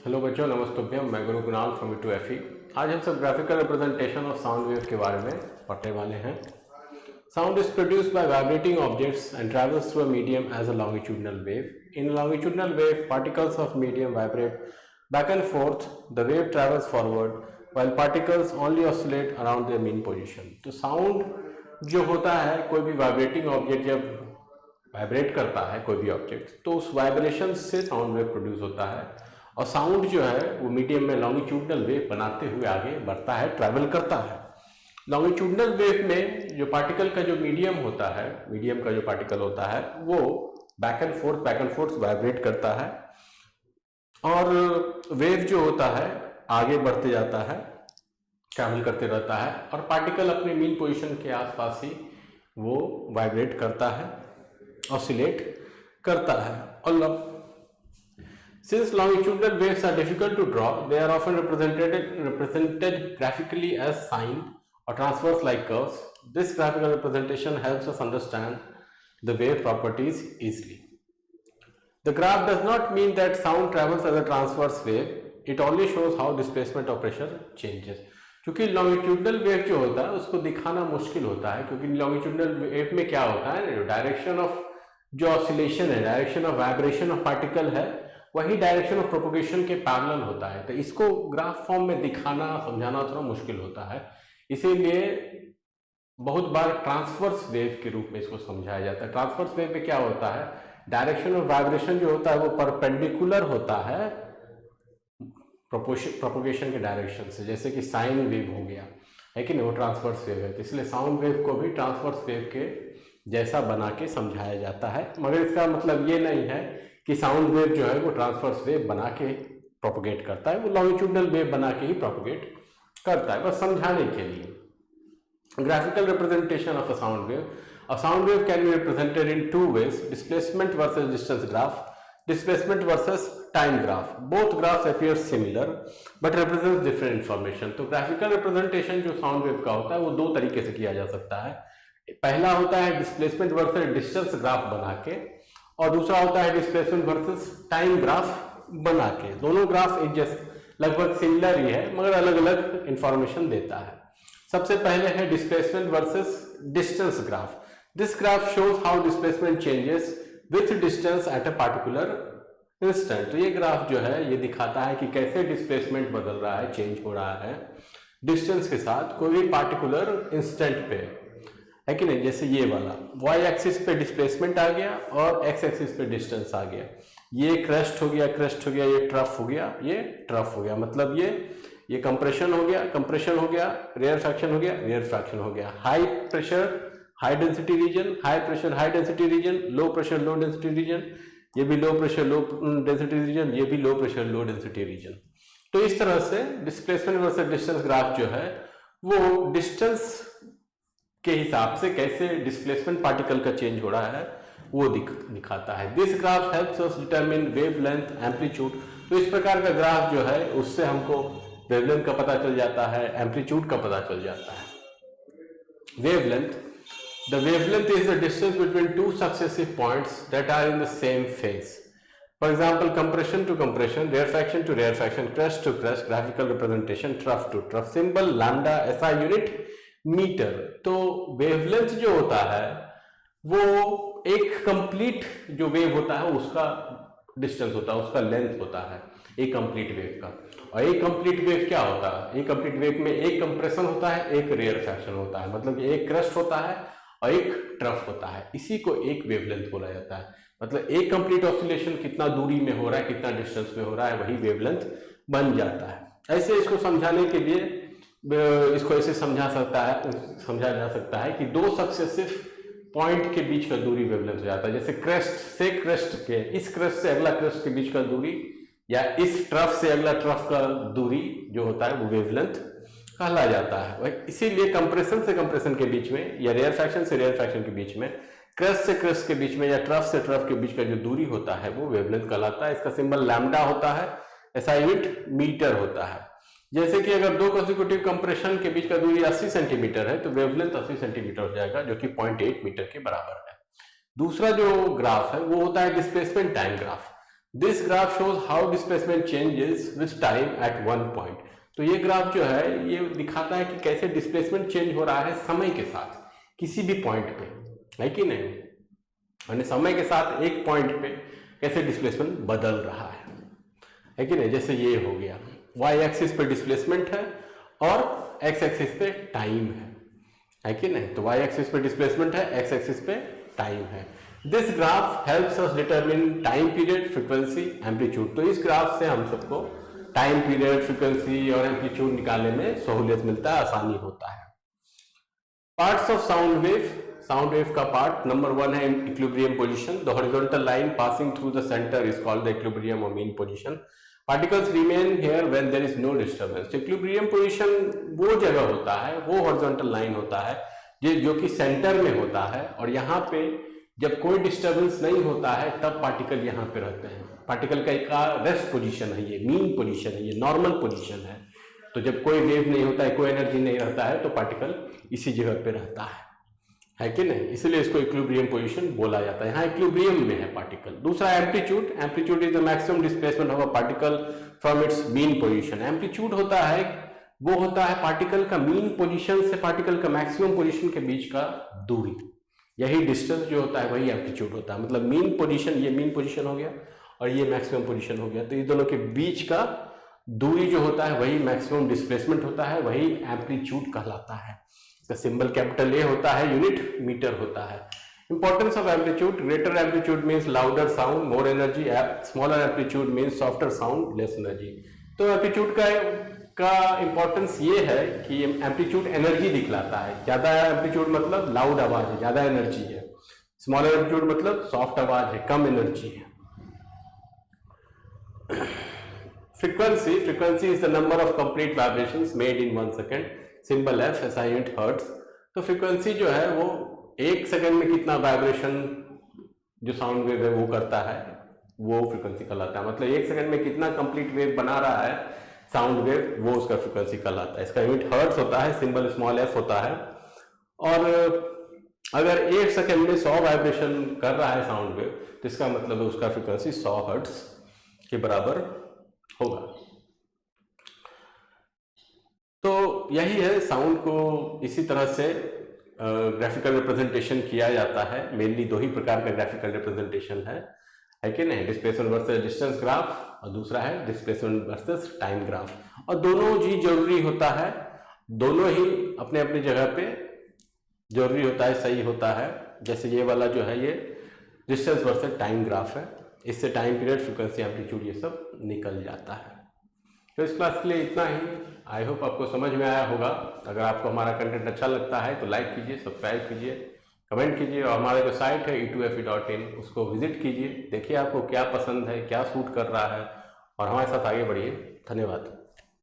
Hello बच्चों, नमस्तुभ्यम। मैं गुरु Kunal from to F. आज हम सब graphical representation of sound wave के बारे में पढ़ने वाले हैं। Sound is produced by vibrating objects and travels through a medium as a longitudinal wave. In longitudinal wave, particles of medium vibrate back and forth. The wave travels forward while particles only oscillate around their mean position। तो sound जो होता है, कोई भी vibrating object जब vibrate करता है कोई भी ऑब्जेक्ट, तो उस वाइब्रेशन से साउंड वेव प्रोड्यूस होता है। और साउंड जो है वो मीडियम में लॉन्गिट्यूडनल वेव बनाते हुए आगे बढ़ता है, ट्रैवल करता है। लॉन्गिट्यूडनल वेव में जो पार्टिकल का जो मीडियम होता है, मीडियम का जो पार्टिकल होता है वो बैक एंड फोर्थ वाइब्रेट करता है। और वेव जो होता है आगे बढ़ते जाता है, ट्रैवल करते रहता है, और पार्टिकल अपने मीन पोजीशन के आसपास ही वो वाइब्रेट करता है, ऑसिलेट करता है। और since longitudinal waves are difficult to draw, they are often represented graphically as sine or transverse like curves. This graphical representation helps us understand the wave properties easily. The graph does not mean that sound travels as a transverse wave. It only shows how displacement of pressure changes. क्योंकि longitudinal wave जो होता है उसको दिखाना मुश्किल होता है, क्योंकि लॉन्गिट्यूडनल वेव में क्या होता है, डायरेक्शन ऑफ जो ऑसिलेशन है, direction of vibration of particle है, वही डायरेक्शन ऑफ प्रोपोगेशन के पैरेलल होता है। तो इसको ग्राफ फॉर्म में दिखाना, समझाना थोड़ा मुश्किल होता है। इसीलिए बहुत बार ट्रांसवर्स वेव के रूप में इसको समझाया जाता है। ट्रांसवर्स वेव में क्या होता है, डायरेक्शन ऑफ वाइब्रेशन जो होता है वो परपेंडिकुलर होता है प्रोपोगेशन के डायरेक्शन से, जैसे कि साइन वेव हो गया है कि नहीं, वो ट्रांसवर्स वेव है। तो इसलिए साउंड वेव को भी ट्रांसवर्स वेव के जैसा बना के समझाया जाता है। मगर इसका मतलब ये नहीं है कि साउंड वेव जो है वो ट्रांसवर्स वेव बना के प्रोपोगेट करता है, वो लॉन्गिट्यूडनल वेव बना के ही प्रोपोगेट करता है, बस समझाने के लिए। Graphical representation of a sound wave. A sound wave can be represented in two ways: displacement versus distance graph, displacement versus time graph. Both graphs appear similar but represents different information. तो graphical representation जो sound wave का होता है वो दो तरीके से किया जा सकता है। पहला होता है डिस्प्लेसमेंट वर्सेस डिस्टेंस ग्राफ बना के, और दूसरा होता है डिस्प्लेसमेंट वर्सेस टाइम ग्राफ बना के। दोनों ग्राफ एक जैसे लगभग सिमिलर ही है, मगर अलग अलग इंफॉर्मेशन देता है। सबसे पहले है displacement versus distance graph. This graph shows how displacement changes with distance at a particular instant. तो ये ग्राफ जो है ये दिखाता है कि कैसे डिस्प्लेसमेंट बदल रहा है, चेंज हो रहा है डिस्टेंस के साथ कोई भी पार्टिकुलर इंस्टेंट पे, है कि नहीं। जैसे ये वाला वाई एक्सिस पे डिस्प्लेसमेंट आ गया और एक्स एक्सिस पे डिस्टेंस आ गया, ये क्रेस्ट हो गया, क्रेस्ट हो गया, ये ट्रफ हो गया, ये ट्रफ हो गया। मतलब ये कंप्रेशन हो गया, कंप्रेशन हो गया, रेयर फ्रैक्शन हो गया, रेयर फ्रैक्शन हो गया। High pressure high density region, high pressure high density region, low pressure low density region, ये भी low pressure low density region, ये भी low pressure low density region. तो इस तरह से डिस्प्लेसमेंट वर्सेस डिस्टेंस ग्राफ जो है वो डिस्टेंस के हिसाब से कैसे डिस्प्लेसमेंट पार्टिकल का चेंज हो रहा है वो दिखाता है। This graph helps us determine wavelength, amplitude. तो इस प्रकार का ग्राफ जो है उससे हमको वेवलेंथ का पता चल जाता है, एम्पलीट्यूड का पता चल जाता है। Wavelength, the wavelength is the distance between two successive points that are in the same phase. For example, compression to compression, rarefaction to rarefaction, crest to crest, graphical representation trough to trough. Symbol lambda, SI unit metre. तो wavelength जो होता है वो एक complete जो wave होता है उसका डिस्टेंस होता है, उसका लेंथ होता है एक कंप्लीट वेव का। और एक कंप्लीट वेव क्या होता है, एक कंप्लीट वेव में एक कंप्रेशन होता है, एक रेयर फ्रैक्शन होता है, मतलब एक क्रेस्ट होता है और एक ट्रफ होता है। इसी को एक वेवलेंथ बोला जाता है। मतलब एक कंप्लीट ऑसिलेशन कितना दूरी में हो रहा है, कितना डिस्टेंस में हो रहा है, वही वेवलेंथ बन जाता है। ऐसे इसको समझाने के लिए इसको ऐसे समझा जा सकता है कि दो सक्सेसिव पॉइंट के बीच का दूरी वेवलेंथ हो जाता है। जैसे क्रेस्ट से क्रेस्ट के, इस क्रेस्ट से अगला क्रेस्ट के बीच का दूरी, या इस ट्रफ से अगला ट्रफ का दूरी जो होता है वो वेवलेंथ कहला जाता है। इसीलिए कंप्रेशन से कंप्रेशन के बीच में, या रेयर फ्रैक्शन से रेयर फ्रैक्शन के बीच में, क्रेस्ट से क्रेस्ट के बीच में, या ट्रफ से ट्रफ के बीच का जो दूरी होता है वो वेवलेंथ कहलाता है। इसका सिंबल लैम्डा होता है, एसआई यूनिट मीटर होता है। जैसे कि अगर दो कंसेक्यूटिव कंप्रेशन के बीच का दूरी 80 सेंटीमीटर है तो वेवलेंथ 80 सेंटीमीटर हो जाएगा, जो कि 0.8 मीटर के बराबर है। दूसरा जो ग्राफ है वो होता है displacement time graph. This graph shows how displacement changes with time at one point. तो ये ग्राफ जो है ये दिखाता है कि कैसे डिस्प्लेसमेंट चेंज हो रहा है समय के साथ किसी भी पॉइंट पे, है कि नहीं, यानी समय के साथ एक पॉइंट पे कैसे डिस्प्लेसमेंट बदल रहा है कि नहीं। जैसे ये हो गया, वाई एक्सिस पे डिस्प्लेसमेंट है और एक्स एक्सिस पे टाइम है कि नहीं। तो वाई एक्सिस पे डिस्प्लेसमेंट है, एक्स एक्सिस पे टाइम है। This graph helps us determine time period, frequency, amplitude. तो इस ग्राफ से हम सबको टाइम पीरियड, फ्रीक्वेंसी और एम्पलीट्यूड निकालने में सहूलियत मिलता है, आसानी होता है। Parts of sound wave, sound wave का पार्ट नंबर 1 है equilibrium position. The horizontal line passing through the centre is called the equilibrium और mean position. Particles remain here when there is no disturbance. Equilibrium position वो जगह होता है, वो horizontal line होता है जो कि सेंटर में होता है, और यहाँ पे जब कोई डिस्टर्बेंस नहीं होता है तब पार्टिकल यहाँ पे रहते हैं। पार्टिकल का एक रेस्ट पोजीशन है, ये मीन पोजीशन है, ये नॉर्मल पोजीशन है। तो जब कोई वेव नहीं होता है, कोई एनर्जी नहीं रहता है, तो पार्टिकल इसी जगह पे रहता है कि नहीं। इसलिए इसको इक्विलिब्रियम पोजीशन बोला जाता है। यहाँ इक्विलिब्रियम में है पार्टिकल। दूसरा amplitude, amplitude is the maximum displacement of a particle from its mean position. Amplitude होता है वो होता है पार्टिकल का मीन पोजीशन से पार्टिकल का मैक्सिमम पोजीशन के बीच का दूरी। यही डिस्टेंस जो होता है वही एम्पलीट्यूड होता है। मतलब मीन पोजीशन, ये मीन पोजीशन हो गया और ये मैक्सिमम पोजीशन हो गया, तो ये दोनों के बीच का दूरी जो होता है वही मैक्सिमम डिस्प्लेसमेंट होता है, वही एम्पलीट्यूड कहलाता है। इसका सिंबल कैपिटल ए होता है, यूनिट मीटर होता है। Importance of amplitude, greater amplitude means louder sound, more energy, smaller amplitude means softer sound, less energy. तो एम्पलीट्यूड का इंपॉर्टेंस ये है कि एम्पलीट्यूड एनर्जी दिखलाता है। ज्यादा एम्पलीट्यूड मतलब लाउड आवाज है, ज्यादा एनर्जी है। स्मॉलर एम्पलीट्यूड मतलब सॉफ्ट आवाज है, कम एनर्जी है। Frequency, frequency is the number of complete vibrations made in 1 second. Symbol F, SI unit hertz. तो फ्रीक्वेंसी जो है वो 1 सेकेंड में कितना वाइब्रेशन जो साउंड वेव है वो करता है, वो फ्रीक्वेंसी कहलाता है। मतलब 1 सेकेंड में कितना कंप्लीट वेव बना रहा है साउंड वेव, वो उसका फ्रीक्वेंसी कहलाता है। इसका यूनिट हर्ट्ज होता है, सिंबल स्मॉल एफ होता है। और अगर 1 सेकेंड में 100 वाइब्रेशन कर रहा है साउंड वेव, तो इसका मतलब है उसका फ्रीक्वेंसी 100 हर्ट्ज के बराबर होगा। तो यही है, साउंड को इसी तरह से ग्राफिकल रिप्रेजेंटेशन किया जाता है। मेनली 2 ही प्रकार का ग्राफिकल रिप्रेजेंटेशन है कि नहीं। डिस्प्लेसमेंट वर्सेस डिस्टेंस ग्राफ और दूसरा है डिस्प्लेसमेंट वर्सेस टाइम ग्राफ। और दोनों जी जरूरी होता है, दोनों ही अपने अपनी जगह पे जरूरी होता है, सही होता है। जैसे ये वाला जो है ये डिस्टेंस वर्सेस टाइम ग्राफ है, इससे टाइम पीरियड, फ्रीक्वेंसी, एम्पलीट्यूड ये सब निकल जाता है। तो इस क्लास के लिए इतना ही। आई होप आपको समझ में आया होगा। अगर आपको हमारा कंटेंट अच्छा लगता है तो लाइक कीजिए, सब्सक्राइब कीजिए, कमेंट कीजिए, और हमारा जो साइट है e2fe.in उसको विजिट कीजिए। देखिए आपको क्या पसंद है, क्या सूट कर रहा है, और हमारे साथ आगे बढ़िए। धन्यवाद।